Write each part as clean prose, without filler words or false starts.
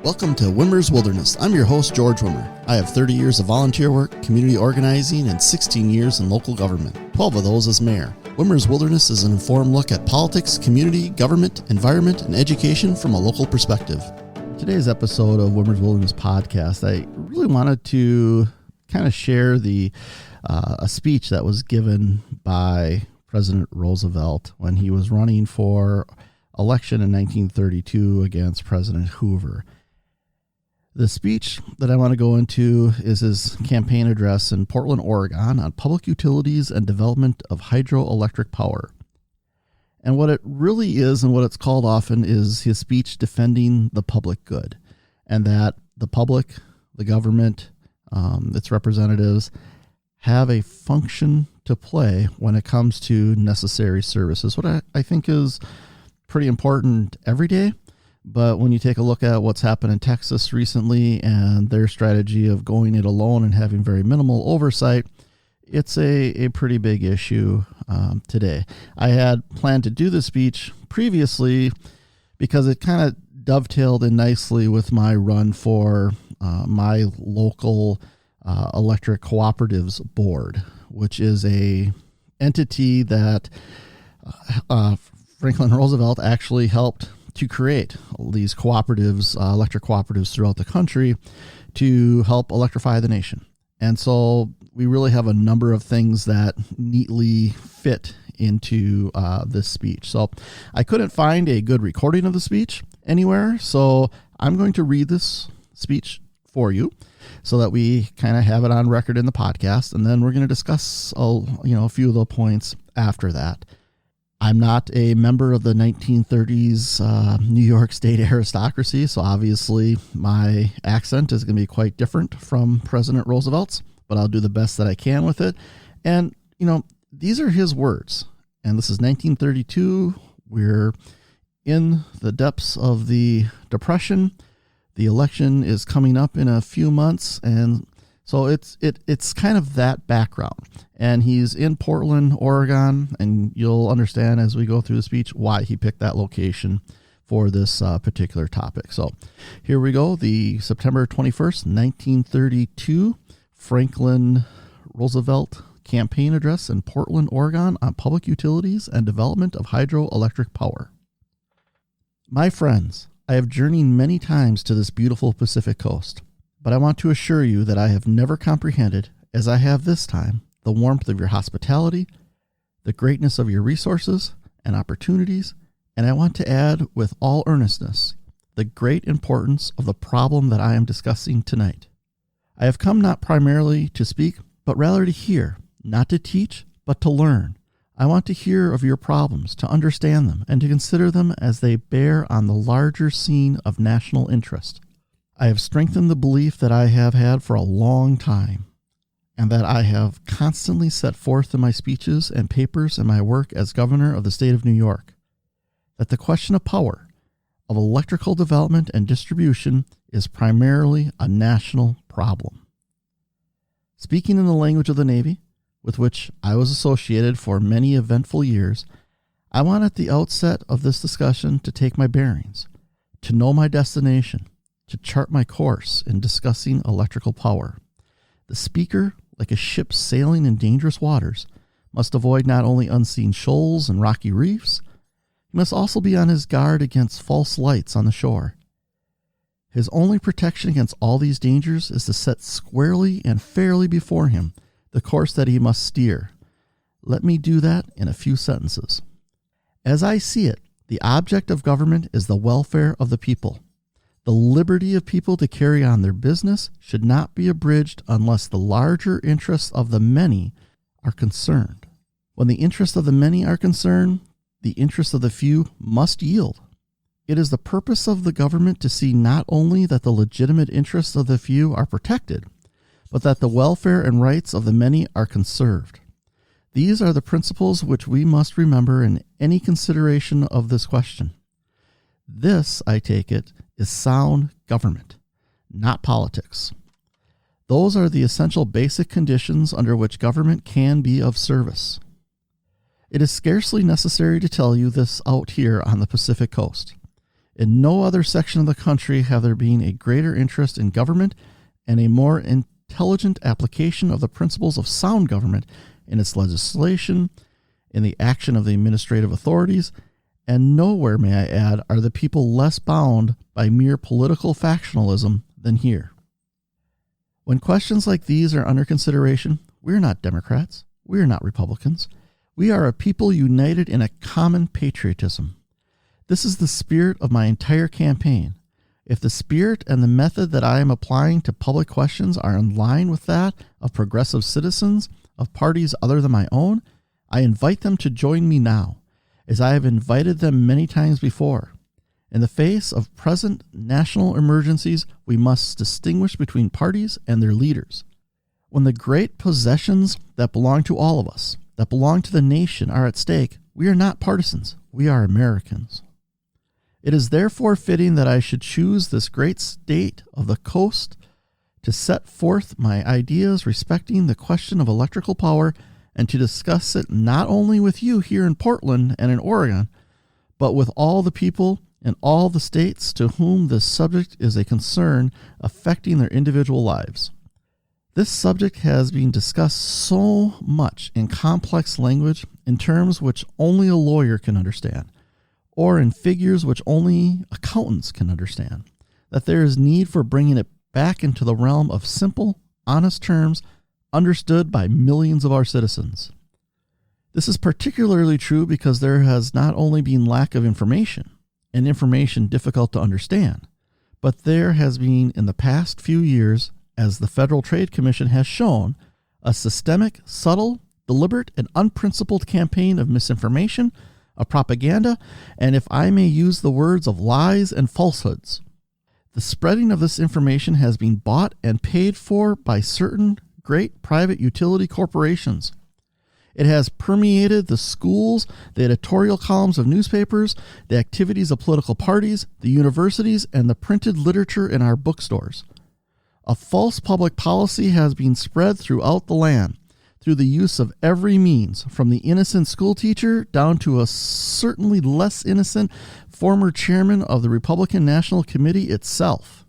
Welcome to Wimmer's Wilderness. I'm your host, George Wimmer. I have 30 years of volunteer work, community organizing, and 16 years in local government, 12 of those as mayor. Wimmer's Wilderness is an informed look at politics, community, government, environment, and education from a local perspective. Today's episode of Wimmer's Wilderness podcast, I really wanted to kind of share a speech that was given by President Roosevelt when he was running for election in 1932 against President Hoover. The speech that I want to go into is his campaign address in Portland, Oregon on public utilities and development of hydroelectric power. And what it really is and what it's called often is his speech defending the public good, and that the public, the government, its representatives have a function to play when it comes to necessary services, what I think is pretty important every day. But when you take a look at what's happened in Texas recently and their strategy of going it alone and having very minimal oversight, it's a pretty big issue today. I had planned to do this speech previously because it kind of dovetailed in nicely with my run for my local electric cooperatives board, which is a entity that Franklin Roosevelt actually helped to create these cooperatives, electric cooperatives throughout the country to help electrify the nation. And so we really have a number of things that neatly fit into this speech. So I couldn't find a good recording of the speech anywhere, so I'm going to read this speech for you so that we kind of have it on record in the podcast, and then we're going to discuss a few of the points after that. I'm not a member of the 1930s New York State aristocracy, so obviously my accent is going to be quite different from President Roosevelt's, but I'll do the best that I can with it. And, these are his words. And this is 1932. We're in the depths of the Depression. The election is coming up in a few months, and so it's kind of that background. And he's in Portland, Oregon, and you'll understand as we go through the speech why he picked that location for this particular topic. So here we go. The September 21st, 1932, Franklin Roosevelt campaign address in Portland, Oregon on public utilities and development of hydroelectric power. My friends, I have journeyed many times to this beautiful Pacific coast, but I want to assure you that I have never comprehended, as I have this time, the warmth of your hospitality, the greatness of your resources and opportunities, and I want to add with all earnestness the great importance of the problem that I am discussing tonight. I have come not primarily to speak, but rather to hear, not to teach, but to learn. I want to hear of your problems, to understand them, and to consider them as they bear on the larger scene of national interest. I have strengthened the belief that I have had for a long time, and that I have constantly set forth in my speeches and papers and my work as governor of the state of New York, that the question of power, of electrical development and distribution is primarily a national problem. Speaking in the language of the Navy, with which I was associated for many eventful years, I want at the outset of this discussion to take my bearings, to know my destination, to chart my course in discussing electrical power. The speaker, like a ship sailing in dangerous waters, must avoid not only unseen shoals and rocky reefs, he must also be on his guard against false lights on the shore. His only protection against all these dangers is to set squarely and fairly before him the course that he must steer. Let me do that in a few sentences. As I see it, the object of government is the welfare of the people. The liberty of people to carry on their business should not be abridged unless the larger interests of the many are concerned. When the interests of the many are concerned, the interests of the few must yield. It is the purpose of the government to see not only that the legitimate interests of the few are protected, but that the welfare and rights of the many are conserved. These are the principles which we must remember in any consideration of this question. This, I take it, is sound government, not politics. Those are the essential basic conditions under which government can be of service. It is scarcely necessary to tell you this out here on the Pacific coast. In no other section of the country have there been a greater interest in government and a more intelligent application of the principles of sound government in its legislation, in the action of the administrative authorities, and nowhere, may I add, are the people less bound by mere political factionalism than here. When questions like these are under consideration, we're not Democrats, we're not Republicans. We are a people united in a common patriotism. This is the spirit of my entire campaign. If the spirit and the method that I am applying to public questions are in line with that of progressive citizens of parties other than my own, I invite them to join me now, as I have invited them many times before. In the face of present national emergencies, we must distinguish between parties and their leaders. When the great possessions that belong to all of us, that belong to the nation, are at stake, we are not partisans, we are Americans. It is therefore fitting that I should choose this great state of the coast to set forth my ideas respecting the question of electrical power and to discuss it not only with you here in Portland and in Oregon, but with all the people in all the states to whom this subject is a concern affecting their individual lives. This subject has been discussed so much in complex language, in terms which only a lawyer can understand, or in figures which only accountants can understand, that there is need for bringing it back into the realm of simple, honest terms understood by millions of our citizens. This is particularly true because there has not only been lack of information, and information difficult to understand, but there has been in the past few years, as the Federal Trade Commission has shown, a systemic, subtle, deliberate, and unprincipled campaign of misinformation, of propaganda, and if I may use the words, of lies and falsehoods. The spreading of this information has been bought and paid for by certain great private utility corporations. It has permeated the schools, the editorial columns of newspapers, the activities of political parties, the universities, and the printed literature in our bookstores. A false public policy has been spread throughout the land, through the use of every means, from the innocent schoolteacher down to a certainly less innocent former chairman of the Republican National Committee itself.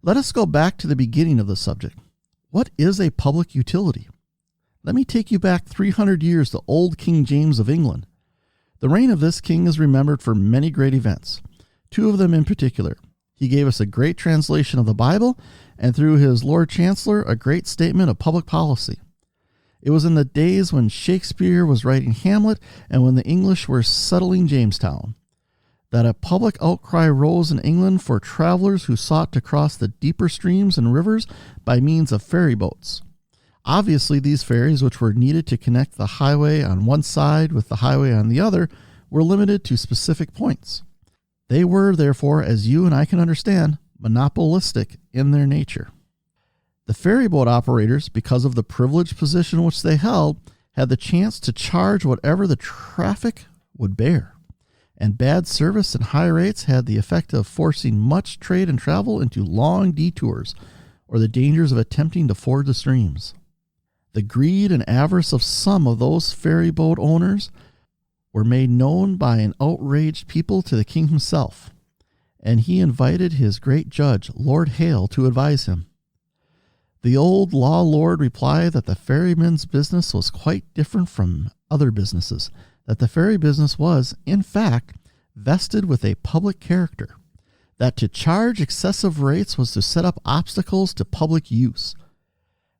Let us go back to the beginning of the subject. What is a public utility? Let me take you back 300 years to old King James of England. The reign of this king is remembered for many great events, two of them in particular. He gave us a great translation of the Bible, and through his Lord Chancellor, a great statement of public policy. It was in the days when Shakespeare was writing Hamlet and when the English were settling Jamestown, that a public outcry rose in England for travelers who sought to cross the deeper streams and rivers by means of ferry boats. Obviously, these ferries, which were needed to connect the highway on one side with the highway on the other, were limited to specific points. They were, therefore, as you and I can understand, monopolistic in their nature. The ferryboat operators, because of the privileged position which they held, had the chance to charge whatever the traffic would bear, and bad service and high rates had the effect of forcing much trade and travel into long detours, or the dangers of attempting to ford the streams. The greed and avarice of some of those ferryboat owners were made known by an outraged people to the king himself, and he invited his great judge, Lord Hale, to advise him. The old law lord replied that the ferryman's business was quite different from other businesses, that the ferry business was, in fact, vested with a public character, that to charge excessive rates was to set up obstacles to public use,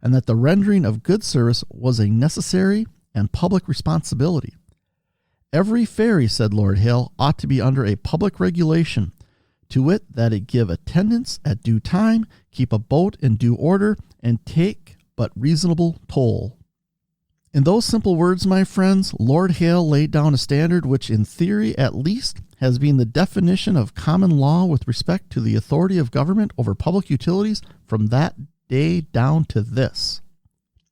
and that the rendering of good service was a necessary and public responsibility. Every ferry, said Lord Hale, ought to be under a public regulation, to wit, that it give attendance at due time, keep a boat in due order, and take but reasonable toll. In those simple words, my friends, Lord Hale laid down a standard which, in theory at least, has been the definition of common law with respect to the authority of government over public utilities from that day down to this.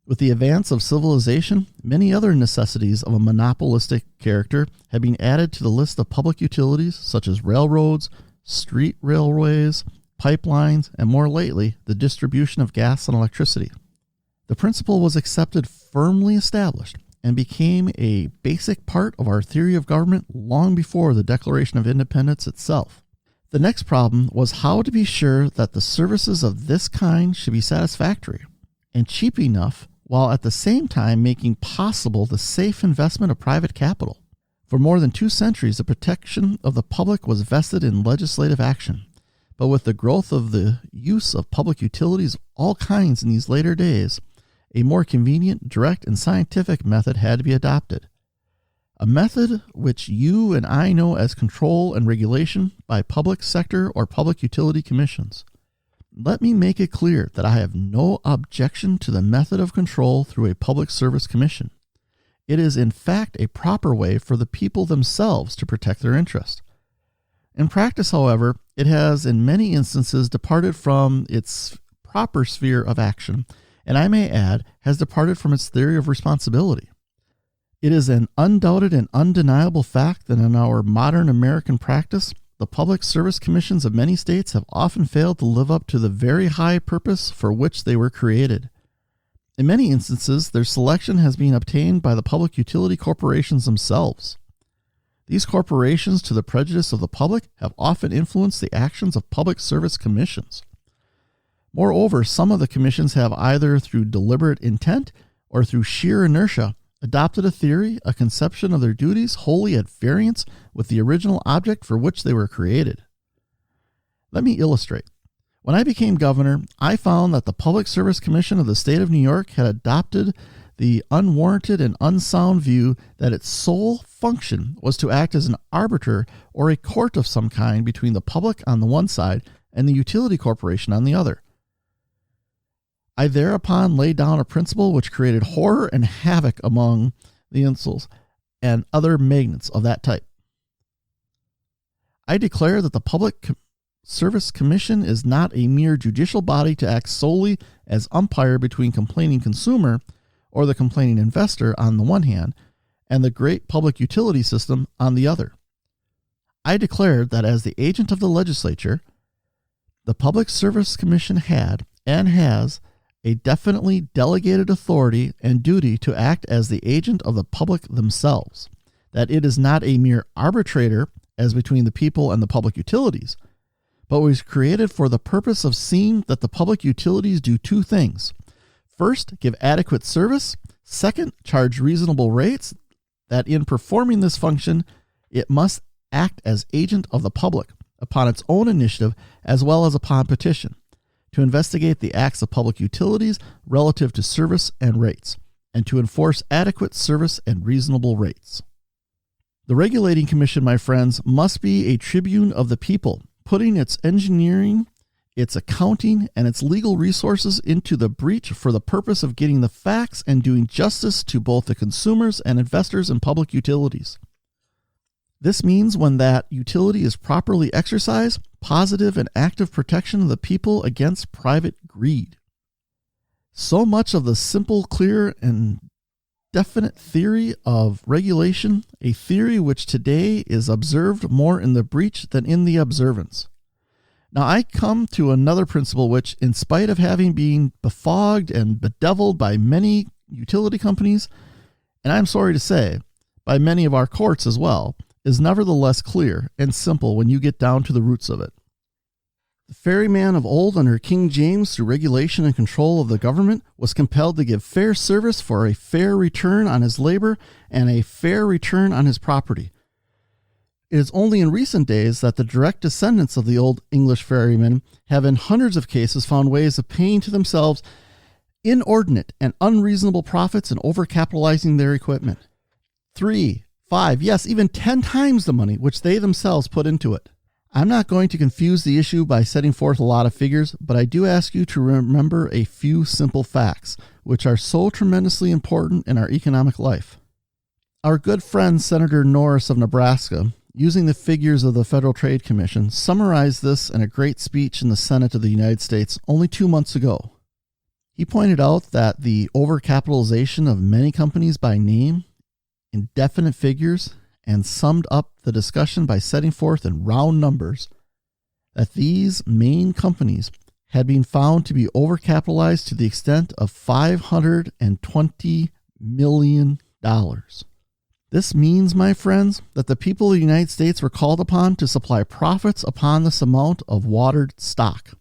With the advance of civilization, many other necessities of a monopolistic character have been added to the list of public utilities, such as railroads, street railways, pipelines, and more lately, the distribution of gas and electricity. The principle was accepted, firmly established, and became a basic part of our theory of government long before the Declaration of Independence itself. The next problem was how to be sure that the services of this kind should be satisfactory and cheap enough, while at the same time making possible the safe investment of private capital. For more than 2 centuries, the protection of the public was vested in legislative action. But with the growth of the use of public utilities of all kinds in these later days, a more convenient, direct, and scientific method had to be adopted. A method which you and I know as control and regulation by public sector or public utility commissions. Let me make it clear that I have no objection to the method of control through a public service commission. It is in fact a proper way for the people themselves to protect their interest. In practice, however, it has in many instances departed from its proper sphere of action, and I may add, has departed from its theory of responsibility. It is an undoubted and undeniable fact that in our modern American practice, the public service commissions of many states have often failed to live up to the very high purpose for which they were created. In many instances, their selection has been obtained by the public utility corporations themselves. These corporations, to the prejudice of the public, have often influenced the actions of public service commissions. Moreover, some of the commissions have either through deliberate intent or through sheer inertia adopted a theory, a conception of their duties wholly at variance with the original object for which they were created. Let me illustrate. When I became governor, I found that the Public Service Commission of the state of New York had adopted the unwarranted and unsound view that its sole function was to act as an arbiter or a court of some kind between the public on the one side and the utility corporation on the other. I thereupon laid down a principle which created horror and havoc among the insuls and other magnates of that type. I declare that the Public Service Commission is not a mere judicial body to act solely as umpire between complaining consumer or the complaining investor on the one hand and the great public utility system on the other. I declared that as the agent of the legislature, the Public Service Commission had and has a definitely delegated authority and duty to act as the agent of the public themselves, that it is not a mere arbitrator as between the people and the public utilities, but was created for the purpose of seeing that the public utilities do 2 things. First, give adequate service. Second, charge reasonable rates, that in performing this function, it must act as agent of the public upon its own initiative as well as upon petition, to investigate the acts of public utilities relative to service and rates, and to enforce adequate service and reasonable rates. The regulating commission, my friends, must be a tribune of the people, putting its engineering, its accounting, and its legal resources into the breach for the purpose of getting the facts and doing justice to both the consumers and investors in public utilities. This means when that utility is properly exercised, positive and active protection of the people against private greed. So much of the simple, clear, and definite theory of regulation, a theory which today is observed more in the breach than in the observance. Now I come to another principle which, in spite of having been befogged and bedeviled by many utility companies, and I'm sorry to say, by many of our courts as well, is nevertheless clear and simple when you get down to the roots of it. The ferryman of old under King James, through regulation and control of the government, was compelled to give fair service for a fair return on his labor and a fair return on his property. It is only in recent days that the direct descendants of the old English ferrymen have in hundreds of cases found ways of paying to themselves inordinate and unreasonable profits and overcapitalizing their equipment. 3, 5, yes, even 10 times the money which they themselves put into it. I'm not going to confuse the issue by setting forth a lot of figures, but I do ask you to remember a few simple facts, which are so tremendously important in our economic life. Our good friend Senator Norris of Nebraska, using the figures of the Federal Trade Commission, summarized this in a great speech in the Senate of the United States only 2 months ago. He pointed out that the overcapitalization of many companies by name, in definite figures, and summed up the discussion by setting forth in round numbers that these main companies had been found to be overcapitalized to the extent of $520 million. This means, my friends, that the people of the United States were called upon to supply profits upon this amount of watered stock.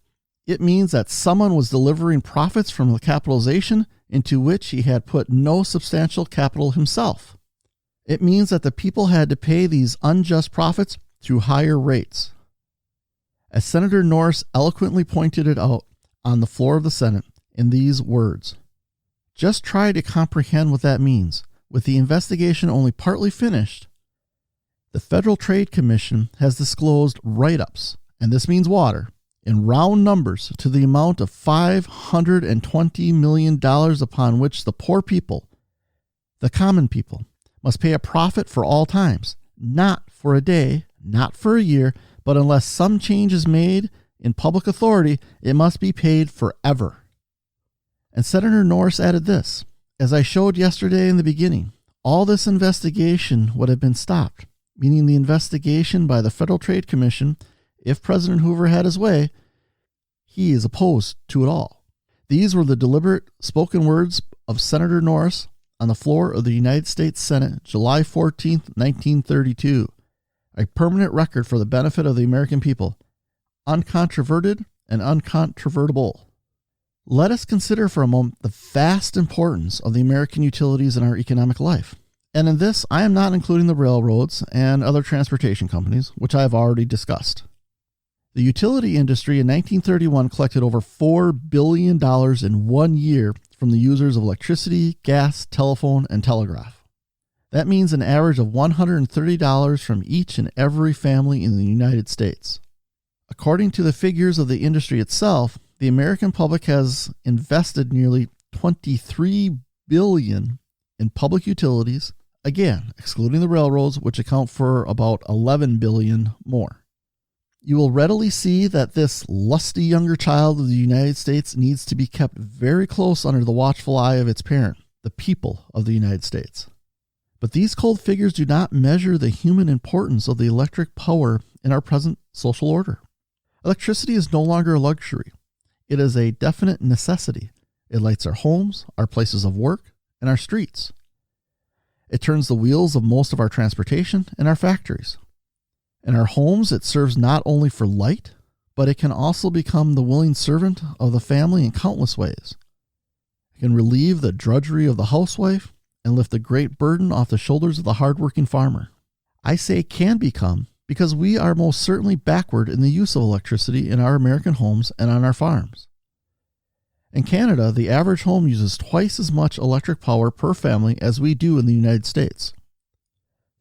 It means that someone was delivering profits from the capitalization into which he had put no substantial capital himself. It means that the people had to pay these unjust profits through higher rates. As Senator Norris eloquently pointed it out on the floor of the Senate in these words, just try to comprehend what that means. With the investigation only partly finished, the Federal Trade Commission has disclosed write-ups, and this means water, in round numbers to the amount of $520 million upon which the poor people, the common people, must pay a profit for all times, not for a day, not for a year, but unless some change is made in public authority, it must be paid forever. And Senator Norris added this, as I showed yesterday in the beginning, all this investigation would have been stopped, meaning the investigation by the Federal Trade Commission, if President Hoover had his way, he is opposed to it all. These were the deliberate spoken words of Senator Norris on the floor of the United States Senate, July 14, 1932, a permanent record for the benefit of the American people, uncontroverted and uncontrovertible. Let us consider for a moment the vast importance of the American utilities in our economic life. And in this, I am not including the railroads and other transportation companies, which I have already discussed. The utility industry in 1931 collected over $4 billion in 1 year from the users of electricity, gas, telephone, and telegraph. That means an average of $130 from each and every family in the United States. According to the figures of the industry itself, the American public has invested nearly $23 billion in public utilities, again, excluding the railroads, which account for about $11 billion more. You will readily see that this lusty younger child of the United States needs to be kept very close under the watchful eye of its parent, the people of the United States. But these cold figures do not measure the human importance of the electric power in our present social order. Electricity is no longer a luxury. It is a definite necessity. It lights our homes, our places of work, and our streets. It turns the wheels of most of our transportation and our factories. In our homes, it serves not only for light, but it can also become the willing servant of the family in countless ways. It can relieve the drudgery of the housewife and lift the great burden off the shoulders of the hardworking farmer. I say can become because we are most certainly backward in the use of electricity in our American homes and on our farms. In Canada, the average home uses twice as much electric power per family as we do in the United States.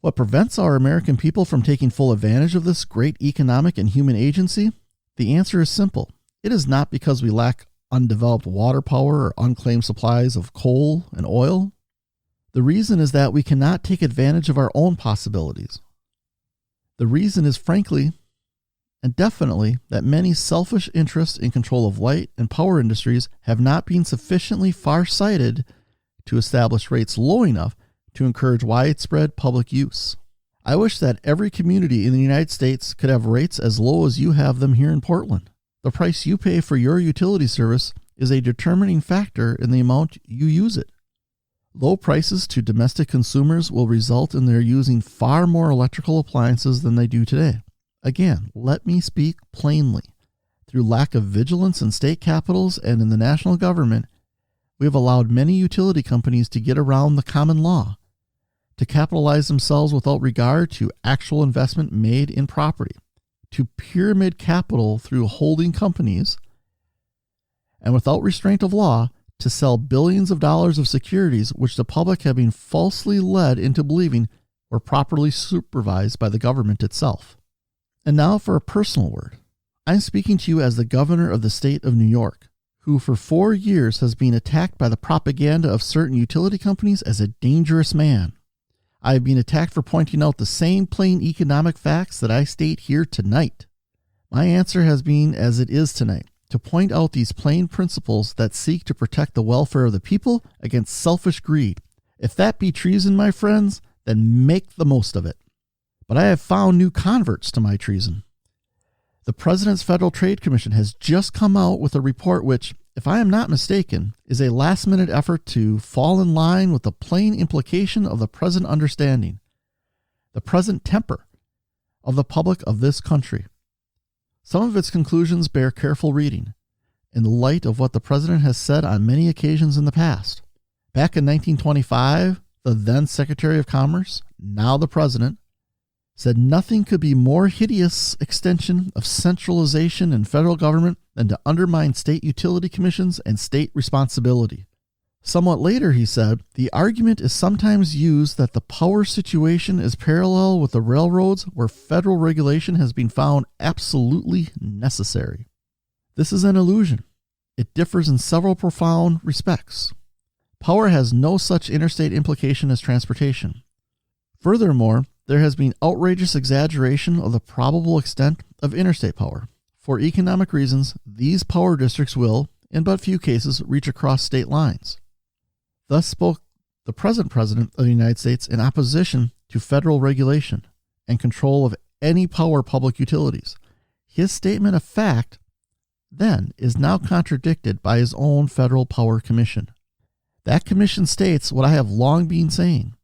What prevents our American people from taking full advantage of this great economic and human agency? The answer is simple. It is not because we lack undeveloped water power or unclaimed supplies of coal and oil. The reason is that we cannot take advantage of our own possibilities. The reason is frankly and definitely that many selfish interests in control of light and power industries have not been sufficiently far-sighted to establish rates low enough to encourage widespread public use. I wish that every community in the United States could have rates as low as you have them here in Portland. The price you pay for your utility service is a determining factor in the amount you use it. Low prices to domestic consumers will result in their using far more electrical appliances than they do today. Again, let me speak plainly. Through lack of vigilance in state capitals and in the national government, we have allowed many utility companies to get around the common law, to capitalize themselves without regard to actual investment made in property, to pyramid capital through holding companies, and without restraint of law, to sell billions of dollars of securities which the public have been falsely led into believing were properly supervised by the government itself. And now for a personal word. I'm speaking to you as the governor of the state of New York, who for 4 years has been attacked by the propaganda of certain utility companies as a dangerous man. I have been attacked for pointing out the same plain economic facts that I state here tonight. My answer has been as it is tonight, to point out these plain principles that seek to protect the welfare of the people against selfish greed. If that be treason, my friends, then make the most of it. But I have found new converts to my treason. The President's Federal Trade Commission has just come out with a report which, if I am not mistaken, is a last-minute effort to fall in line with the plain implication of the present understanding, the present temper of the public of this country. Some of its conclusions bear careful reading, in the light of what the President has said on many occasions in the past. Back in 1925, the then Secretary of Commerce, now the President, said nothing could be more hideous extension of centralization in federal government than to undermine state utility commissions and state responsibility. Somewhat later, he said, the argument is sometimes used that the power situation is parallel with the railroads where federal regulation has been found absolutely necessary. This is an illusion. It differs in several profound respects. Power has no such interstate implication as transportation. Furthermore, there has been outrageous exaggeration of the probable extent of interstate power. For economic reasons, these power districts will, in but few cases, reach across state lines. Thus spoke the present President of the United States in opposition to federal regulation and control of any power public utilities. His statement of fact, then, is now contradicted by his own Federal Power Commission. That commission states what I have long been saying,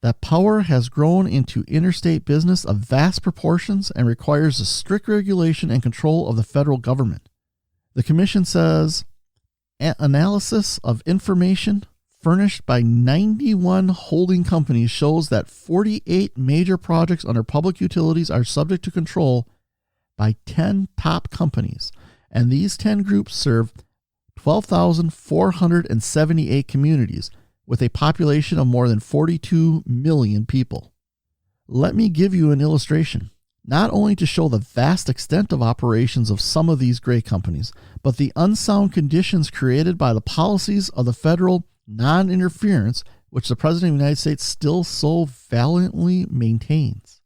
that power has grown into interstate business of vast proportions and requires the strict regulation and control of the federal government. The commission says, analysis of information furnished by 91 holding companies shows that 48 major projects under public utilities are subject to control by 10 top companies, and these 10 groups serve 12,478 communities with a population of more than 42 million people. Let me give you an illustration, not only to show the vast extent of operations of some of these great companies, but the unsound conditions created by the policies of the federal non-interference which the President of the United States still so valiantly maintains.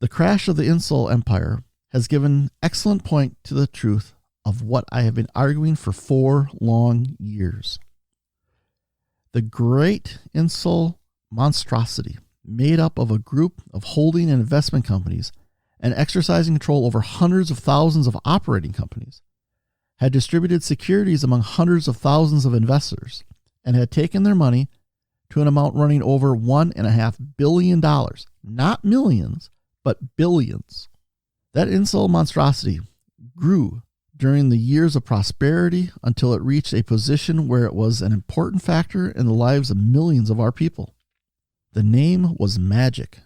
The crash of the Insular Empire has given excellent point to the truth of what I have been arguing for 4 long years. The great Insular monstrosity, made up of a group of holding and investment companies and exercising control over hundreds of thousands of operating companies, had distributed securities among hundreds of thousands of investors and had taken their money to an amount running over $1.5 billion, not millions, but billions. That Insular monstrosity grew during the years of prosperity until it reached a position where it was an important factor in the lives of millions of our people. The name was magic.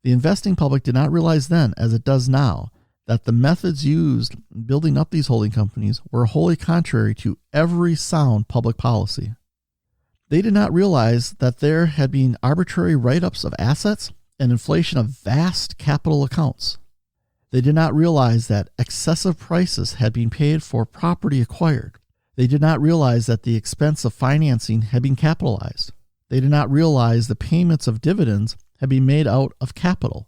The investing public did not realize then, as it does now, that the methods used in building up these holding companies were wholly contrary to every sound public policy. They did not realize that there had been arbitrary write-ups of assets and inflation of vast capital accounts. They did not realize that excessive prices had been paid for property acquired. They did not realize that the expense of financing had been capitalized. They did not realize the payments of dividends had been made out of capital.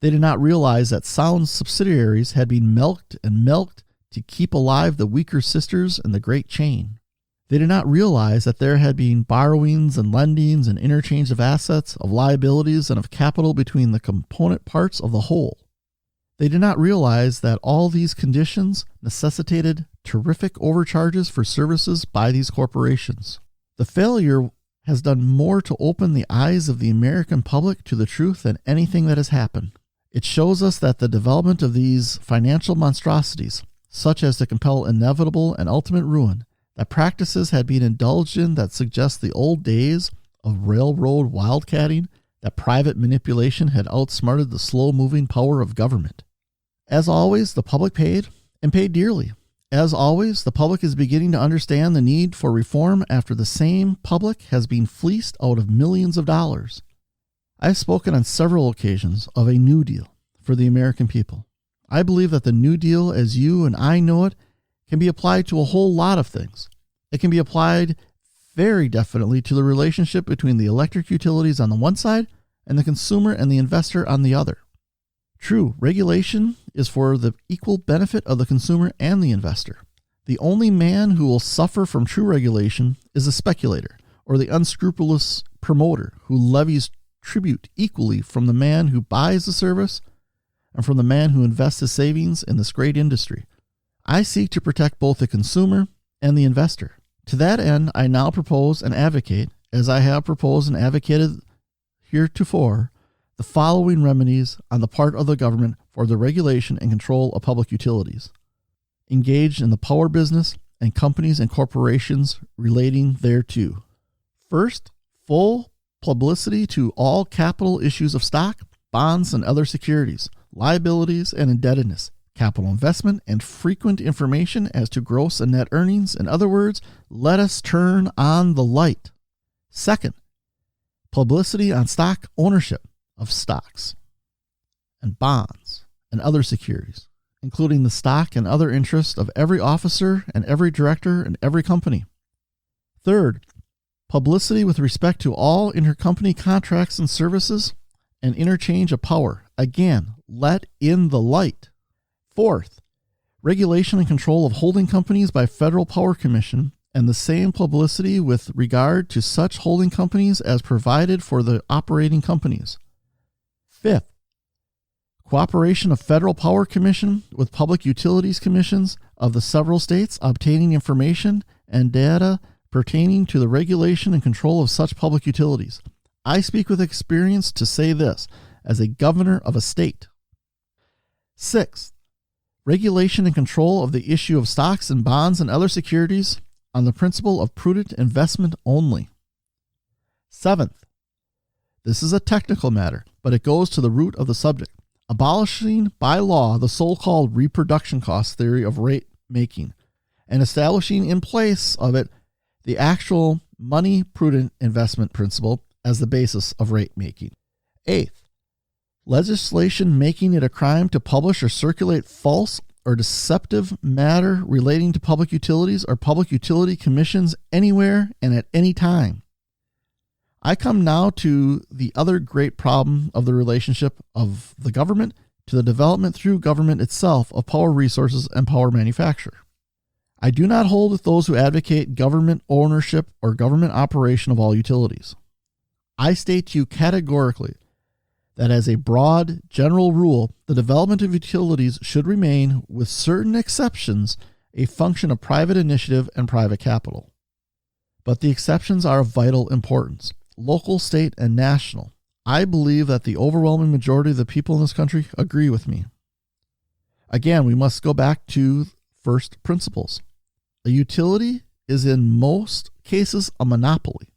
They did not realize that sound subsidiaries had been milked and milked to keep alive the weaker sisters in the great chain. They did not realize that there had been borrowings and lendings and interchange of assets, of liabilities, and of capital between the component parts of the whole. They did not realize that all these conditions necessitated terrific overcharges for services by these corporations. The failure has done more to open the eyes of the American public to the truth than anything that has happened. It shows us that the development of these financial monstrosities, such as to compel inevitable and ultimate ruin, that practices had been indulged in that suggest the old days of railroad wildcatting, that private manipulation had outsmarted the slow-moving power of government. As always, the public paid, and paid dearly. As always, the public is beginning to understand the need for reform after the same public has been fleeced out of millions of dollars. I have spoken on several occasions of a New Deal for the American people. I believe that the New Deal, as you and I know it, can be applied to a whole lot of things. It can be applied very definitely to the relationship between the electric utilities on the one side and the consumer and the investor on the other. True, regulation is for the equal benefit of the consumer and the investor. The only man who will suffer from true regulation is the speculator or the unscrupulous promoter who levies tribute equally from the man who buys the service and from the man who invests his savings in this great industry. I seek to protect both the consumer and the investor. To that end, I now propose and advocate, as I have proposed and advocated heretofore, the following remedies on the part of the government for the regulation and control of public utilities engaged in the power business and companies and corporations relating thereto. First, full publicity to all capital issues of stock, bonds, and other securities, liabilities and indebtedness, capital investment, and frequent information as to gross and net earnings. In other words, let us turn on the light. Second, publicity on stock ownership of stocks and bonds and other securities, including the stock and other interests of every officer and every director and every company. Third, publicity with respect to all intercompany contracts and services and interchange of power. Again, let in the light. Fourth, regulation and control of holding companies by Federal Power Commission and the same publicity with regard to such holding companies as provided for the operating companies. Fifth, cooperation of Federal Power Commission with public utilities commissions of the several states obtaining information and data pertaining to the regulation and control of such public utilities. I speak with experience to say this as a governor of a state. Sixth, regulation and control of the issue of stocks and bonds and other securities on the principle of prudent investment only. Seventh, this is a technical matter, but it goes to the root of the subject. Abolishing by law the so-called reproduction cost theory of rate making and establishing in place of it the actual money prudent investment principle as the basis of rate making. Eighth, legislation making it a crime to publish or circulate false or deceptive matter relating to public utilities or public utility commissions anywhere and at any time. I come now to the other great problem of the relationship of the government to the development through government itself of power resources and power manufacture. I do not hold with those who advocate government ownership or government operation of all utilities. I state to you categorically that as a broad general rule, the development of utilities should remain, with certain exceptions, a function of private initiative and private capital. But the exceptions are of vital importance. Local, state, and national. I believe that the overwhelming majority of the people in this country agree with me. Again, we must go back to first principles. A utility is in most cases a monopoly,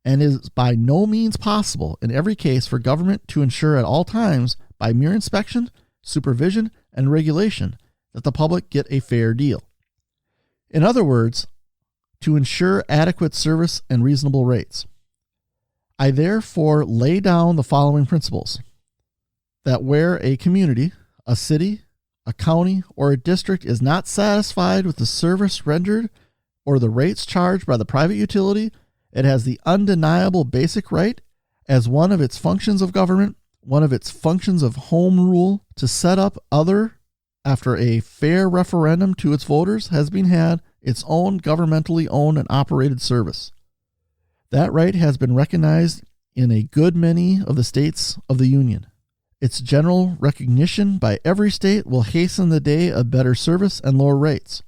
and is by no means possible in every case for government to ensure at all times by mere inspection, supervision, and regulation that the public get a fair deal. In other words, to ensure adequate service and reasonable rates. I therefore lay down the following principles: that where a community, a city, a county, or a district is not satisfied with the service rendered or the rates charged by the private utility, it has the undeniable basic right, as one of its functions of government, one of its functions of home rule, to set up other, after a fair referendum to its voters has been had, its own governmentally owned and operated service. That right has been recognized in a good many of the states of the Union. Its general recognition by every state will hasten the day of better service and lower rates.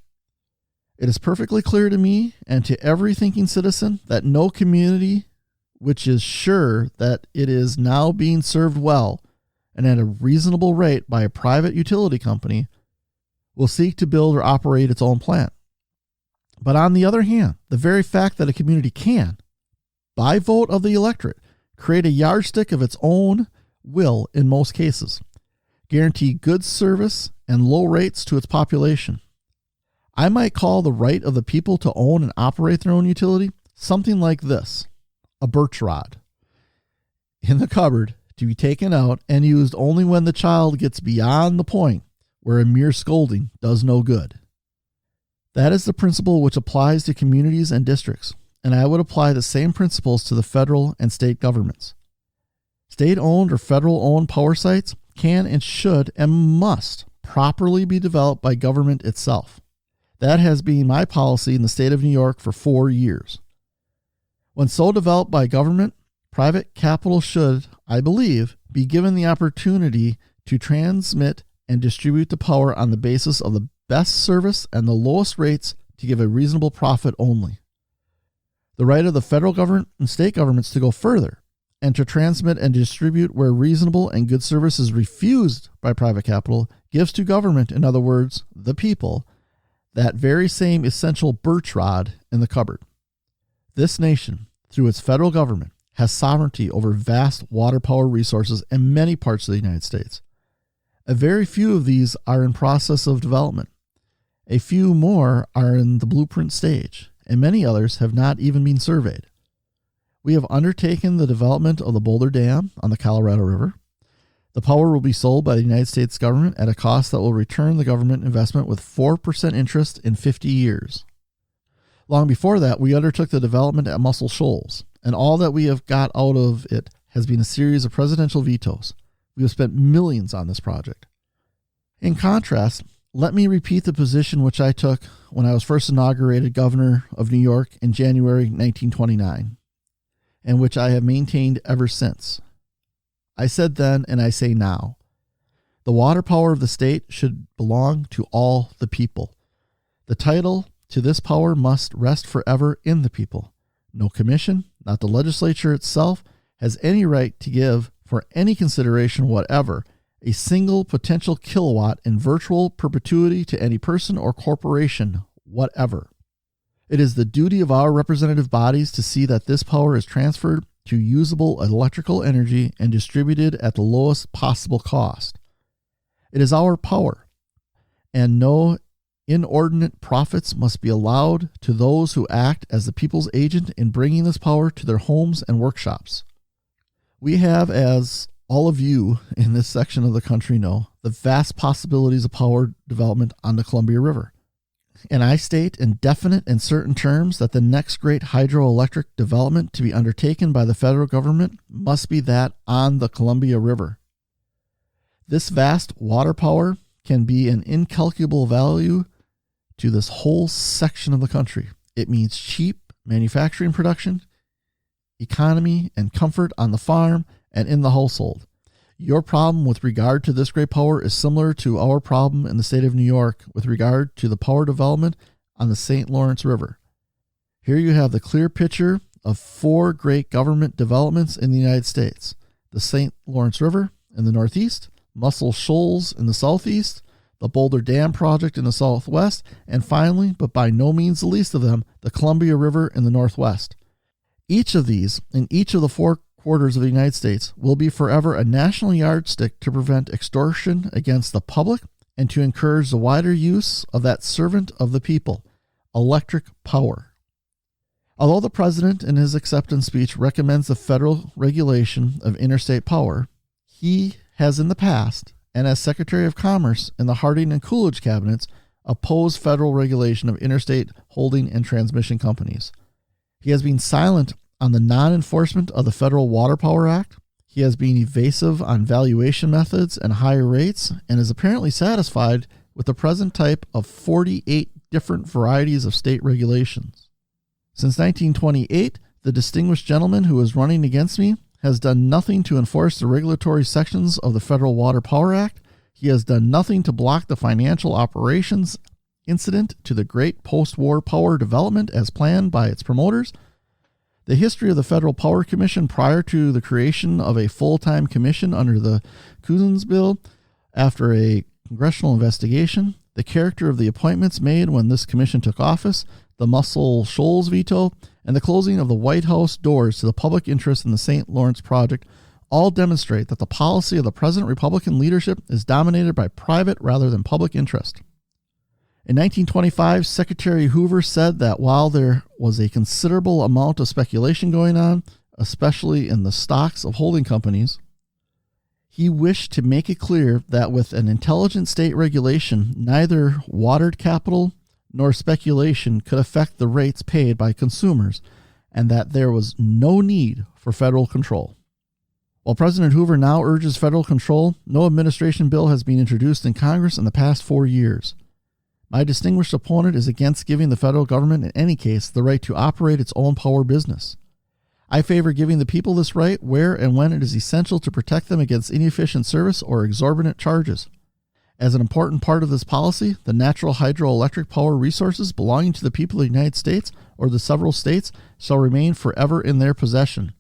It is perfectly clear to me and to every thinking citizen that no community which is sure that it is now being served well and at a reasonable rate by a private utility company will seek to build or operate its own plant. But on the other hand, the very fact that a community can, by vote of the electorate, create a yardstick of its own will, in most cases, guarantee good service and low rates to its population. I might call the right of the people to own and operate their own utility something like this: a birch rod in the cupboard to be taken out and used only when the child gets beyond the point where a mere scolding does no good. That is the principle which applies to communities and districts, and I would apply the same principles to the federal and state governments. State-owned or federal-owned power sites can and should and must properly be developed by government itself. That has been my policy in the state of New York for 4 years. When so developed by government, private capital should, I believe, be given the opportunity to transmit and distribute the power on the basis of the best service and the lowest rates to give a reasonable profit only. The right of the federal government and state governments to go further and to transmit and distribute where reasonable and good service is refused by private capital gives to government, in other words, the people, that very same essential birch rod in the cupboard. This nation, through its federal government, has sovereignty over vast water power resources in many parts of the United States. A very few of these are in process of development. A few more are in the blueprint stage, and many others have not even been surveyed. We have undertaken the development of the Boulder Dam on the Colorado River. The power will be sold by the United States government at a cost that will return the government investment with 4% interest in 50 years. Long before that, we undertook the development at Muscle Shoals, and all that we have got out of it has been a series of presidential vetoes. We have spent millions on this project. In contrast, let me repeat the position which I took when I was first inaugurated governor of New York in January 1929, and which I have maintained ever since. I said then, and I say now, the water power of the state should belong to all the people. The title to this power must rest forever in the people. No commission, not the legislature itself, has any right to give, for any consideration whatever, a single potential kilowatt in virtual perpetuity to any person or corporation whatever. It is the duty of our representative bodies to see that this power is transferred to usable electrical energy and distributed at the lowest possible cost. It is our power, and no inordinate profits must be allowed to those who act as the people's agent in bringing this power to their homes and workshops. We have, as all of you in this section of the country know, the vast possibilities of power development on the Columbia River. And I state in definite and certain terms that the next great hydroelectric development to be undertaken by the federal government must be that on the Columbia River. This vast water power can be an incalculable value to this whole section of the country. It means cheap manufacturing production, economy, and comfort on the farm and in the household. Your problem with regard to this great power is similar to our problem in the state of New York with regard to the power development on the St. Lawrence River. Here you have the clear picture of 4 great government developments in the United States: the St. Lawrence River in the northeast, Muscle Shoals in the southeast, the Boulder Dam project in the southwest, and finally, but by no means the least of them, the Columbia River in the northwest. Each of these, in each of the 4 quarters of the United States, will be forever a national yardstick to prevent extortion against the public and to encourage the wider use of that servant of the people, electric power. Although the President in his acceptance speech recommends the federal regulation of interstate power, he has in the past, and as Secretary of Commerce in the Harding and Coolidge cabinets, opposed federal regulation of interstate holding and transmission companies. He has been silent on the non-enforcement of the Federal Water Power Act. He has been evasive on valuation methods and higher rates, and is apparently satisfied with the present type of 48 different varieties of state regulations. Since 1928, the distinguished gentleman who is running against me has done nothing to enforce the regulatory sections of the Federal Water Power Act. He has done nothing to block the financial operations incident to the great post-war power development as planned by its promoters. The history of the Federal Power Commission prior to the creation of a full-time commission under the Cousins Bill after a congressional investigation, the character of the appointments made when this commission took office, the Muscle Shoals veto, and the closing of the White House doors to the public interest in the St. Lawrence project all demonstrate that the policy of the present Republican leadership is dominated by private rather than public interest. In 1925, Secretary Hoover said that while there was a considerable amount of speculation going on, especially in the stocks of holding companies, he wished to make it clear that with an intelligent state regulation, neither watered capital nor speculation could affect the rates paid by consumers, and that there was no need for federal control. While President Hoover now urges federal control, no administration bill has been introduced in Congress in the past 4 years. My distinguished opponent is against giving the federal government, in any case, the right to operate its own power business. I favor giving the people this right where and when it is essential to protect them against inefficient service or exorbitant charges. As an important part of this policy, the natural hydroelectric power resources belonging to the people of the United States or the several states shall remain forever in their possession.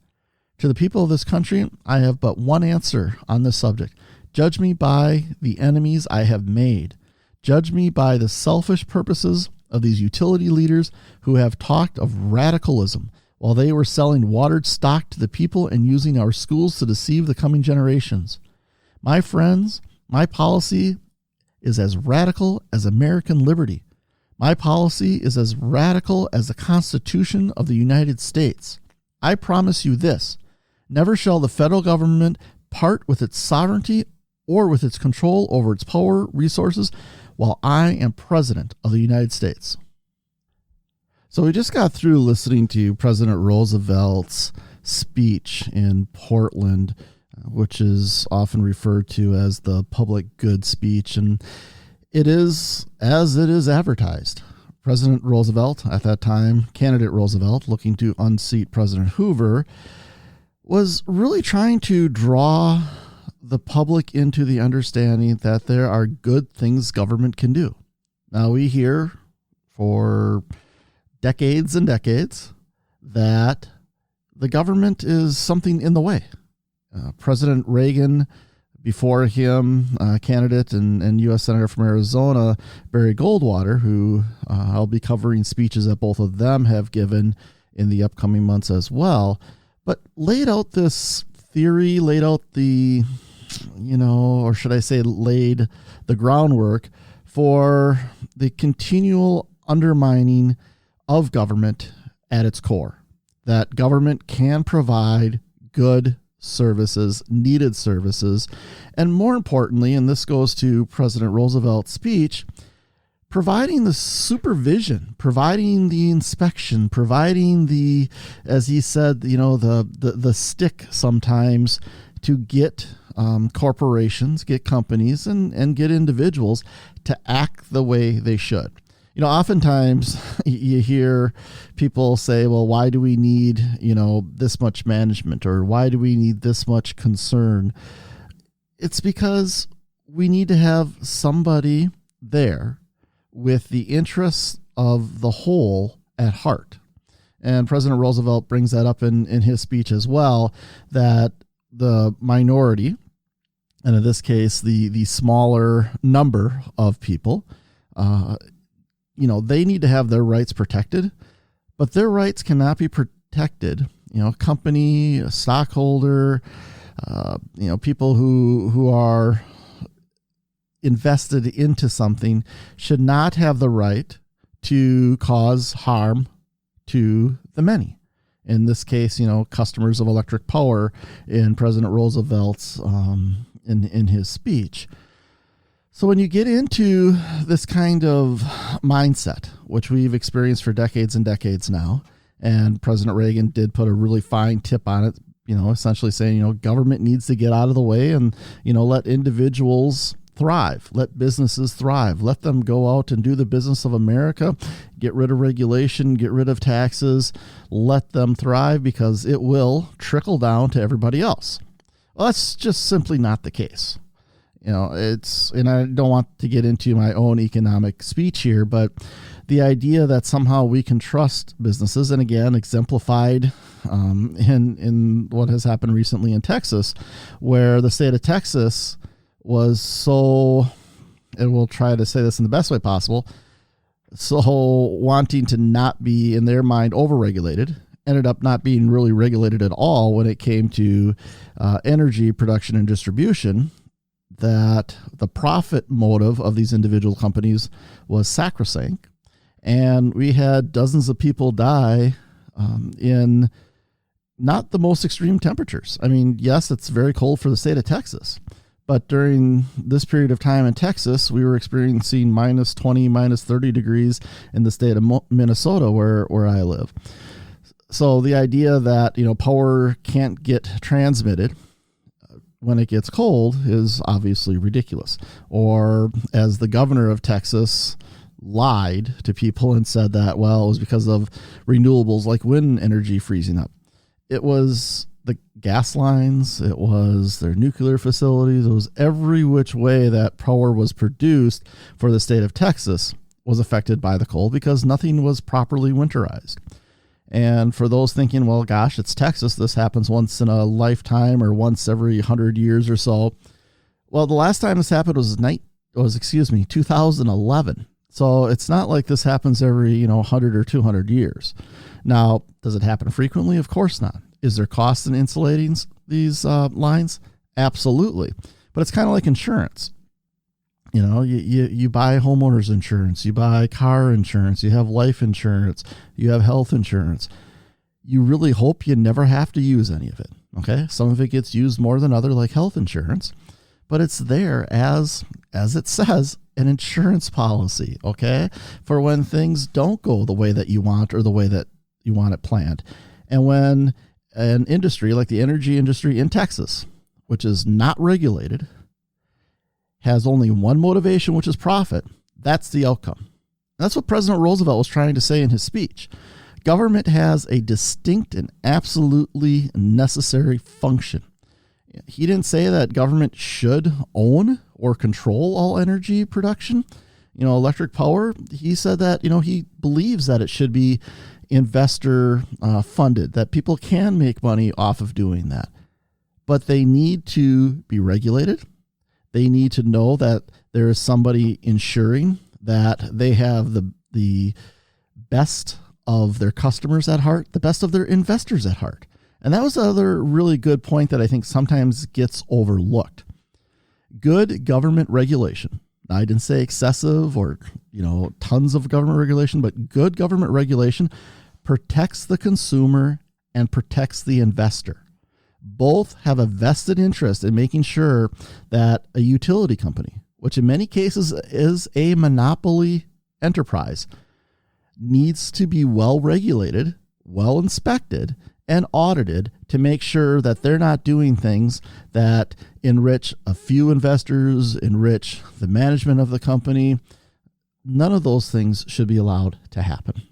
To the people of this country, I have but one answer on this subject. Judge me by the enemies I have made. Judge me by the selfish purposes of these utility leaders who have talked of radicalism while they were selling watered stock to the people and using our schools to deceive the coming generations. My friends, my policy is as radical as American liberty. My policy is as radical as the Constitution of the United States. I promise you this: never shall the federal government part with its sovereignty or with its control over its power resources while I am President of the United States. So we just got through listening to President Roosevelt's speech in Portland, which is often referred to as the public good speech, and it is as it is advertised. President Roosevelt, at that time, candidate Roosevelt, looking to unseat President Hoover, was really trying to draw the public into the understanding that there are good things government can do. Now, we hear for decades and decades that the government is something in the way. President Reagan, before him, candidate and U.S. Senator from Arizona, Barry Goldwater, who I'll be covering speeches that both of them have given in the upcoming months as well, but laid out this theory, laid out the, or should I say laid the groundwork for the continual undermining of government at its core, that government can provide good services, needed services, and more importantly, and this goes to President Roosevelt's speech, providing the supervision, providing the inspection, providing the, as he said, the stick sometimes to get corporations, get companies, and get individuals to act the way they should. Oftentimes you hear people say, well, why do we need, this much management, or why do we need this much concern? It's because we need to have somebody there with the interests of the whole at heart. And President Roosevelt brings that up in his speech as well, that the minority, and in this case, the smaller number of people, they need to have their rights protected, but their rights cannot be protected. A company, a stockholder, people who are invested into something should not have the right to cause harm to the many. In this case, customers of electric power in President Roosevelt's, in his speech. So when you get into this kind of mindset, which we've experienced for decades and decades now, and President Reagan did put a really fine tip on it, essentially saying, government needs to get out of the way and, let individuals thrive, let businesses thrive, let them go out and do the business of America, get rid of regulation, get rid of taxes, let them thrive because it will trickle down to everybody else. Well, that's just simply not the case. And I don't want to get into my own economic speech here, but the idea that somehow we can trust businesses, and again, exemplified in what has happened recently in Texas, where the state of Texas was so, and we'll try to say this in the best way possible, so wanting to not be, in their mind, overregulated, ended up not being really regulated at all when it came to energy production and distribution, that the profit motive of these individual companies was sacrosanct. And we had dozens of people die in not the most extreme temperatures. I mean, yes, it's very cold for the state of Texas, but during this period of time in Texas, we were experiencing minus 20, minus 30 degrees in the state of Minnesota, where I live. So the idea that, power can't get transmitted when it gets cold is obviously ridiculous. Or as the governor of Texas lied to people and said that, well, it was because of renewables like wind energy freezing up. It was the gas lines, it was their nuclear facilities, it was every which way that power was produced for the state of Texas was affected by the cold because nothing was properly winterized. And for those thinking, well, gosh, it's Texas, this happens once in a lifetime or once every 100 years or so. Well, the last time this happened was 2011. So it's not like this happens every, 100 or 200 years. Now, does it happen frequently? Of course not. Is there cost in insulating these lines? Absolutely. But it's kind of like insurance. You buy homeowners insurance, you buy car insurance, you have life insurance, you have health insurance. You really hope you never have to use any of it. Okay. Some of it gets used more than other, like health insurance, but it's there as it says, an insurance policy. Okay. For when things don't go the way that you want or the way that you want it planned. And when an industry like the energy industry in Texas, which is not regulated, has only one motivation, which is profit, that's the outcome. That's what President Roosevelt was trying to say in his speech. Government has a distinct and absolutely necessary function. He didn't say that government should own or control all energy production, electric power. He said that, he believes that it should be investor funded, that people can make money off of doing that. But they need to be regulated. They need to know that there is somebody ensuring that they have the best of their customers at heart, the best of their investors at heart. And that was another really good point that I think sometimes gets overlooked. Good government regulation. Now, I didn't say excessive or, tons of government regulation, but good government regulation protects the consumer and protects the investor. Both have a vested interest in making sure that a utility company, which in many cases is a monopoly enterprise, needs to be well regulated, well inspected, and audited to make sure that they're not doing things that enrich a few investors, enrich the management of the company. None of those things should be allowed to happen.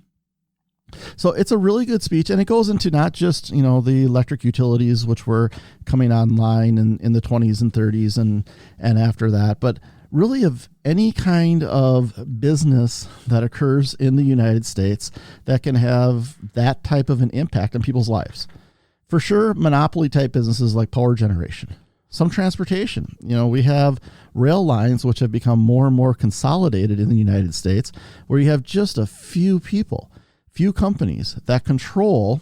So it's a really good speech, and it goes into not just, the electric utilities, which were coming online in the 20s and 30s and after that, but really of any kind of business that occurs in the United States that can have that type of an impact on people's lives. For sure, monopoly type businesses like power generation, some transportation. We have rail lines, which have become more and more consolidated in the United States, where you have just a few companies that control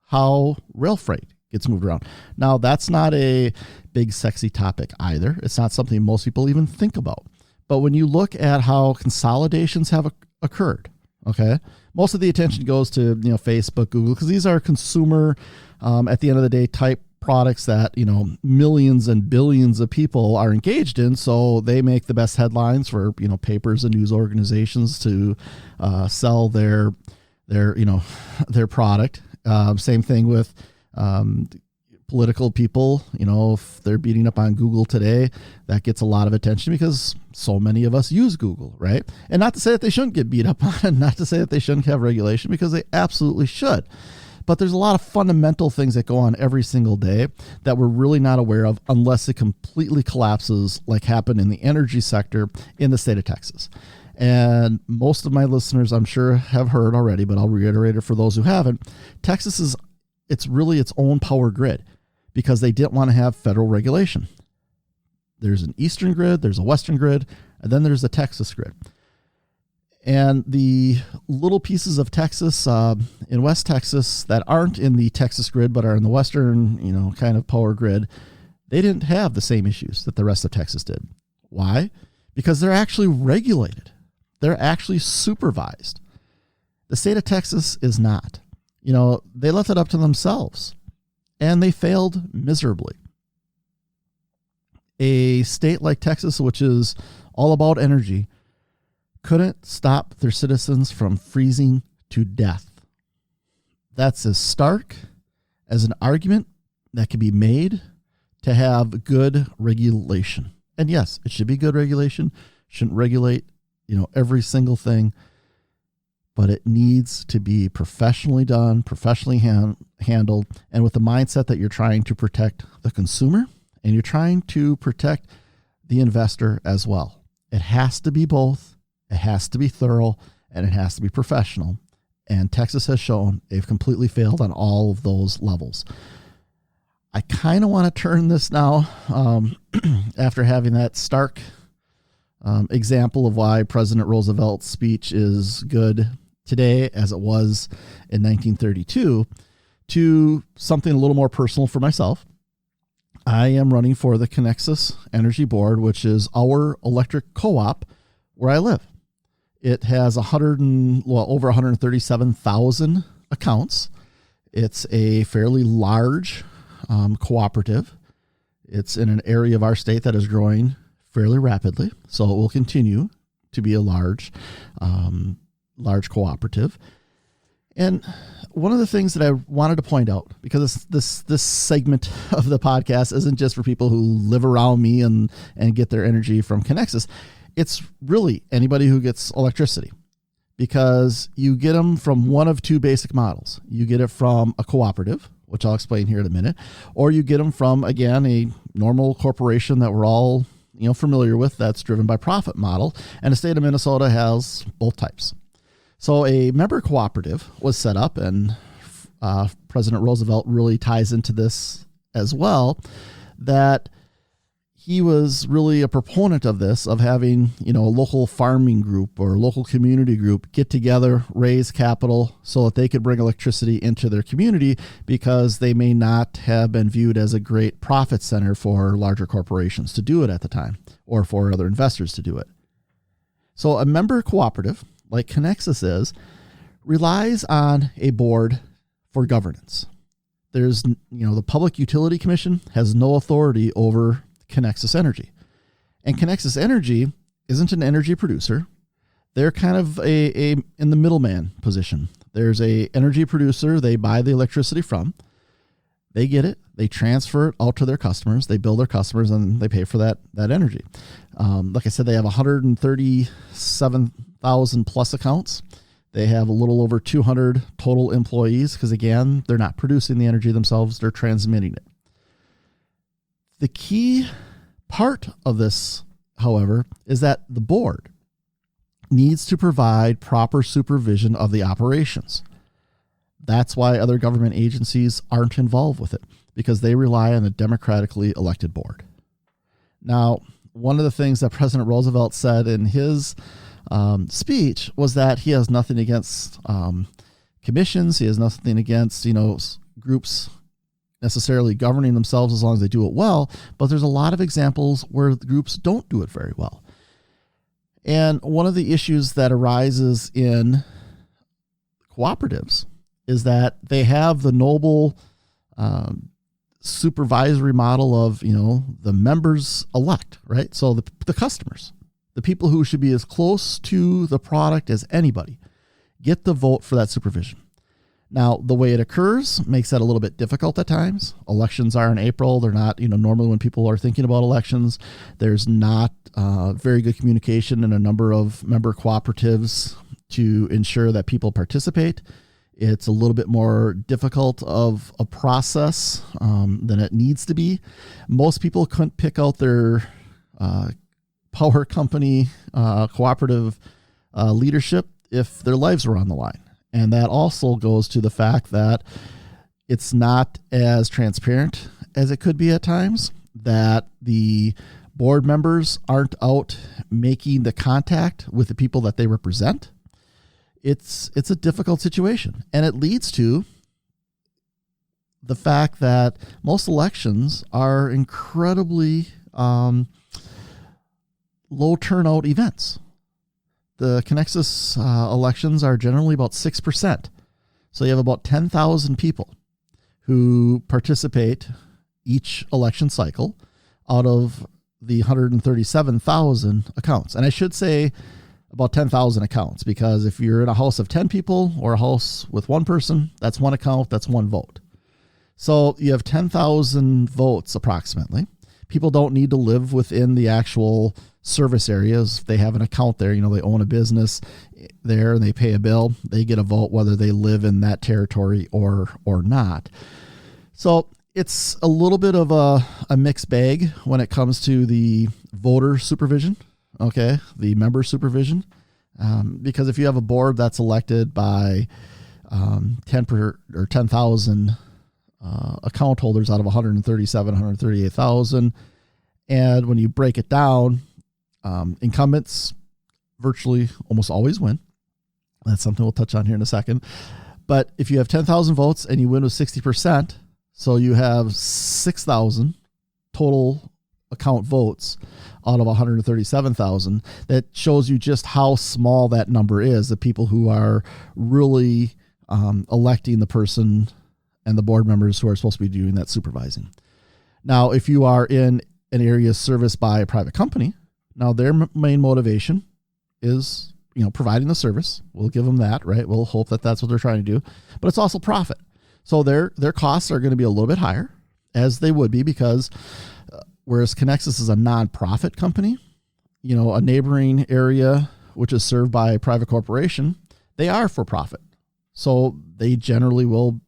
how rail freight gets moved around. Now, that's not a big, sexy topic either. It's not something most people even think about. But when you look at how consolidations have occurred, okay, most of the attention goes to, Facebook, Google, because these are consumer, at the end of the day, type products that, millions and billions of people are engaged in. So they make the best headlines for, papers and news organizations to sell their product. Same thing with political people. If they're beating up on Google today, that gets a lot of attention because so many of us use Google, right? And not to say that they shouldn't get beat up on it, not to say that they shouldn't have regulation, because they absolutely should. But there's a lot of fundamental things that go on every single day that we're really not aware of unless it completely collapses, like happened in the energy sector in the state of Texas. And most of my listeners, I'm sure, have heard already, but I'll reiterate it for those who haven't. Texas it's really its own power grid because they didn't want to have federal regulation. There's an eastern grid, there's a western grid, and then there's the Texas grid. And the little pieces of Texas in West Texas that aren't in the Texas grid but are in the western, kind of power grid, they didn't have the same issues that the rest of Texas did. Why? Because they're actually regulated. They're actually supervised. The state of Texas is not. They left it up to themselves, and they failed miserably. A state like Texas, which is all about energy, couldn't stop their citizens from freezing to death. That's as stark as an argument that can be made to have good regulation. And yes, it should be good regulation. Shouldn't regulate, every single thing, but it needs to be professionally done, professionally handled, and with the mindset that you're trying to protect the consumer and you're trying to protect the investor as well. It has to be both. It has to be thorough, and it has to be professional. And Texas has shown they've completely failed on all of those levels. I kind of want to turn this now after having that stark example of why President Roosevelt's speech is good today as it was in 1932 to something a little more personal for myself. I am running for the Conexus Energy Board, which is our electric co-op where I live. It has over 137,000 accounts. It's a fairly large cooperative. It's in an area of our state that is growing fairly rapidly, so it will continue to be a large cooperative. And one of the things that I wanted to point out, because this segment of the podcast isn't just for people who live around me and get their energy from Conexus, it's really anybody who gets electricity, because you get them from one of two basic models. You get it from a cooperative, which I'll explain here in a minute, or you get them from, again, a normal corporation that we're all familiar with, that's driven by profit model. And the state of Minnesota has both types. So a member cooperative was set up, and President Roosevelt really ties into this as well, that he was really a proponent of this, of having, a local farming group or local community group get together, raise capital so that they could bring electricity into their community, because they may not have been viewed as a great profit center for larger corporations to do it at the time, or for other investors to do it. So a member cooperative, like Conexus is, relies on a board for governance. There's, the Public Utility Commission has no authority over Conexus Energy. And Conexus Energy isn't an energy producer. They're kind of a in the middleman position. There's a energy producer they buy the electricity from. They get it. They transfer it out to their customers. They bill their customers, and they pay for that energy. Like I said, they have 137,000 plus accounts. They have a little over 200 total employees, because, again, they're not producing the energy themselves. They're transmitting it. The key part of this, however, is that the board needs to provide proper supervision of the operations. That's why other government agencies aren't involved with it, because they rely on a democratically elected board. Now, one of the things that President Roosevelt said in his speech was that he has nothing against commissions. He has nothing against, groups necessarily governing themselves as long as they do it well. But there's a lot of examples where the groups don't do it very well. And one of the issues that arises in cooperatives is that they have the noble supervisory model of, the members elect, right? So the customers, the people who should be as close to the product as anybody, get the vote for that supervision. Now, the way it occurs makes that a little bit difficult at times. Elections are in April. They're not, normally when people are thinking about elections, there's not very good communication in a number of member cooperatives to ensure that people participate. It's a little bit more difficult of a process than it needs to be. Most people couldn't pick out their power company cooperative leadership if their lives were on the line. And that also goes to the fact that it's not as transparent as it could be at times, that the board members aren't out making the contact with the people that they represent. It's a difficult situation. And it leads to the fact that most elections are incredibly low turnout events. The Conexus elections are generally about 6%. So you have about 10,000 people who participate each election cycle out of the 137,000 accounts. And I should say about 10,000 accounts, because if you're in a house of 10 people or a house with one person, that's one account, that's one vote. So you have 10,000 votes approximately People don't need to live within the actual service areas. If they have an account there, they own a business there and they pay a bill, they get a vote whether they live in that territory or not. So it's a little bit of a mixed bag when it comes to the voter supervision, okay, the member supervision. Because if you have a board that's elected by 10,000 account holders out of 138,000, and when you break it down, incumbents virtually almost always win. That's something we'll touch on here in a second. But if you have 10,000 votes and you win with 60%, so you have 6,000 total account votes out of 137,000, that shows you just how small that number is, the people who are really electing the person and the board members who are supposed to be doing that supervising. Now, if you are in an area serviced by a private company, now their main motivation is, providing the service. We'll give them that, right? We'll hope that that's what they're trying to do, but it's also profit. So their costs are going to be a little bit higher, as they would be, because whereas Connexus is a nonprofit company, a neighboring area which is served by a private corporation, they are for profit. So they generally will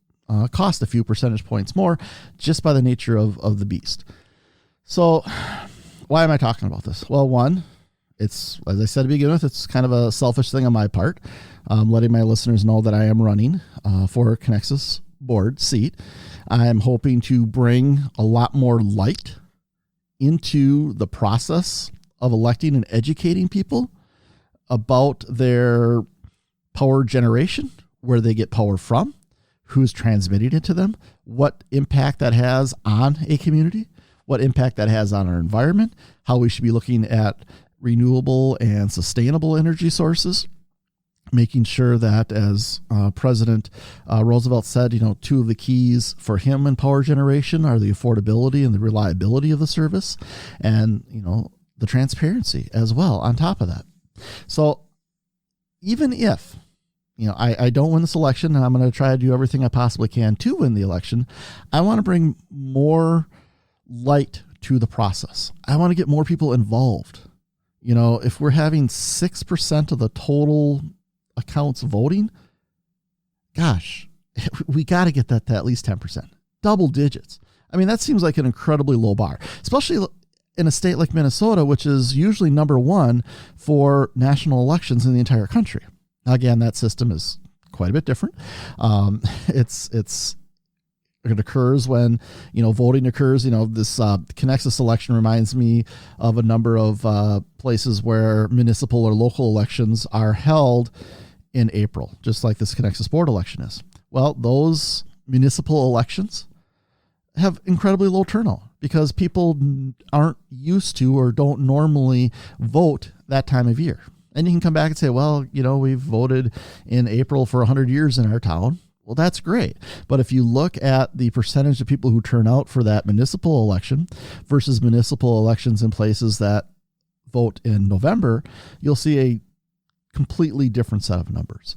cost a few percentage points more just by the nature of the beast. So why am I talking about this? Well, one, it's, as I said to begin with, it's kind of a selfish thing on my part, letting my listeners know that I am running for Connexus board seat. I'm hoping to bring a lot more light into the process of electing and educating people about their power generation, where they get power from, who's transmitting it to them, what impact that has on a community, what impact that has on our environment, how we should be looking at renewable and sustainable energy sources, making sure that, as President Roosevelt said, two of the keys for him in power generation are the affordability and the reliability of the service, and, the transparency as well on top of that. So even if, I don't win this election, and I'm going to try to do everything I possibly can to win the election, I want to bring more light to the process. I want to get more people involved. If we're having 6% of the total accounts voting, gosh, we got to get that to at least 10%, double digits. I mean, that seems like an incredibly low bar, especially in a state like Minnesota, which is usually number one for national elections in the entire country. Now, again, that system is quite a bit different. It occurs when, voting occurs. This Connexus election reminds me of a number of places where municipal or local elections are held in April, just like this Connexus board election is. Well, those municipal elections have incredibly low turnout because people aren't used to or don't normally vote that time of year. And you can come back and say, well, we've voted in April for 100 years in our town. Well, that's great. But if you look at the percentage of people who turn out for that municipal election versus municipal elections in places that vote in November, you'll see a completely different set of numbers.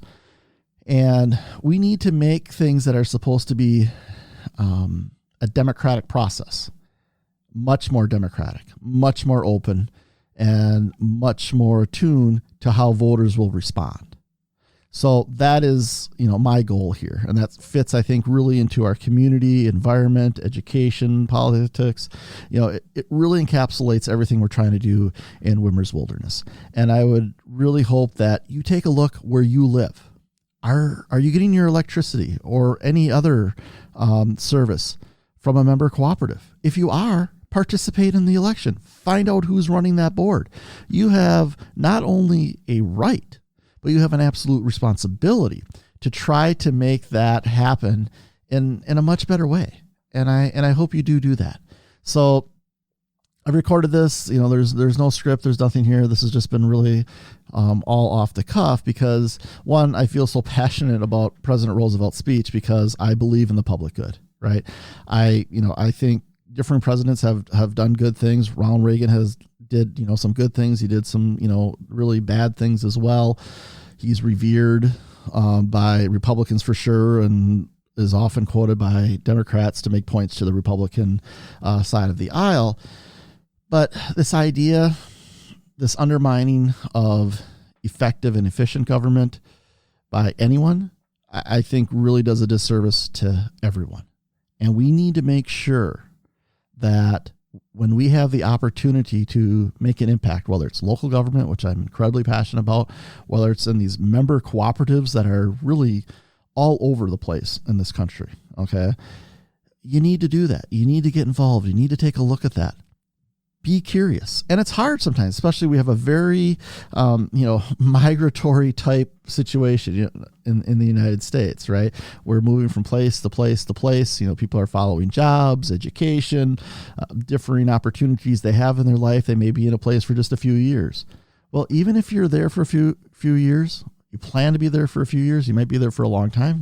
And we need to make things that are supposed to be a democratic process much more democratic, much more open, and much more attuned to how voters will respond. So that is, my goal here. And that fits, I think, really into our community, environment, education, politics. It really encapsulates everything we're trying to do in Wimmer's Wilderness. And I would really hope that you take a look where you live. Are you getting your electricity or any other service from a member cooperative? If you are, participate in the election. Find out who's running that board. You have not only a right, but you have an absolute responsibility to try to make that happen in a much better way. And I hope you do that. So I recorded this, there's no script, there's nothing here. This has just been really all off the cuff because, one, I feel so passionate about President Roosevelt's speech because I believe in the public good, right? I think different presidents have done good things. Ronald Reagan did some good things. He did some, really bad things as well. He's revered by Republicans for sure, and is often quoted by Democrats to make points to the Republican side of the aisle. But this idea, this undermining of effective and efficient government by anyone, I think really does a disservice to everyone. And we need to make sure that when we have the opportunity to make an impact, whether it's local government, which I'm incredibly passionate about, whether it's in these member cooperatives that are really all over the place in this country, okay? You need to do that. You need to get involved. You need to take a look at that. Be curious. And it's hard sometimes, especially we have a very, migratory type situation in the United States, right? We're moving from place to place to place. People are following jobs, education, differing opportunities they have in their life. They may be in a place for just a few years. Well, even if you're there for a few years, you plan to be there for a few years, you might be there for a long time,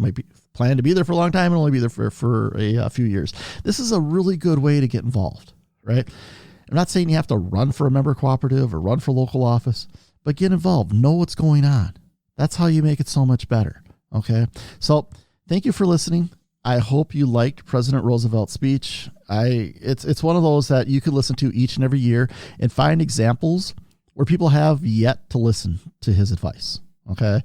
plan to be there for a long time and only be there for a few years. This is a really good way to get involved, right? I'm not saying you have to run for a member cooperative or run for local office, but get involved. Know what's going on. That's how you make it so much better. Okay. So thank you for listening. I hope you liked President Roosevelt's speech. It's one of those that you could listen to each and every year and find examples where people have yet to listen to his advice. Okay.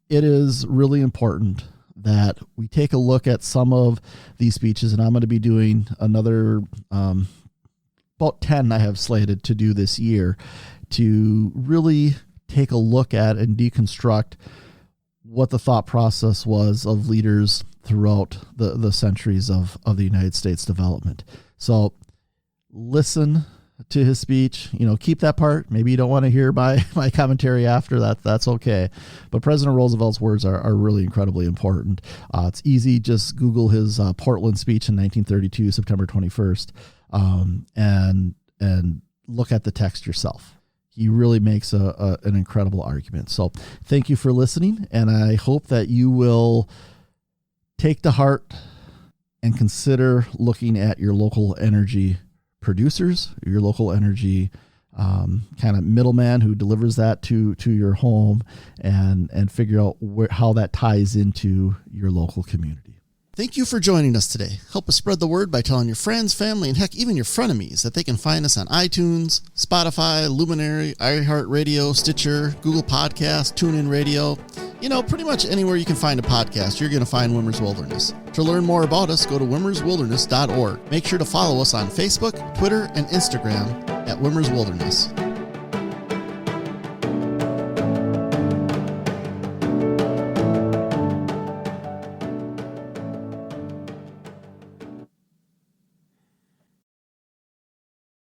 It is really important that we take a look at some of these speeches, and I'm going to be doing another, about 10 I have slated to do this year to really take a look at and deconstruct what the thought process was of leaders throughout the centuries of the United States development. So listen to his speech, keep that part. Maybe you don't want to hear my commentary after that. That's okay. But President Roosevelt's words are really incredibly important. It's easy. Just Google his Portland speech in 1932, September 21st. And look at the text yourself. He really makes an incredible argument. So thank you for listening. And I hope that you will take to heart and consider looking at your local energy producers, your local energy kind of middleman who delivers that to your home, and figure out how that ties into your local community. Thank you for joining us today. Help us spread the word by telling your friends, family, and heck, even your frenemies that they can find us on iTunes, Spotify, Luminary, iHeartRadio, Stitcher, Google Podcasts, TuneIn Radio. Pretty much anywhere you can find a podcast, you're going to find Wimmers Wilderness. To learn more about us, go to wimmerswilderness.org. Make sure to follow us on Facebook, Twitter, and Instagram at Wimmers Wilderness.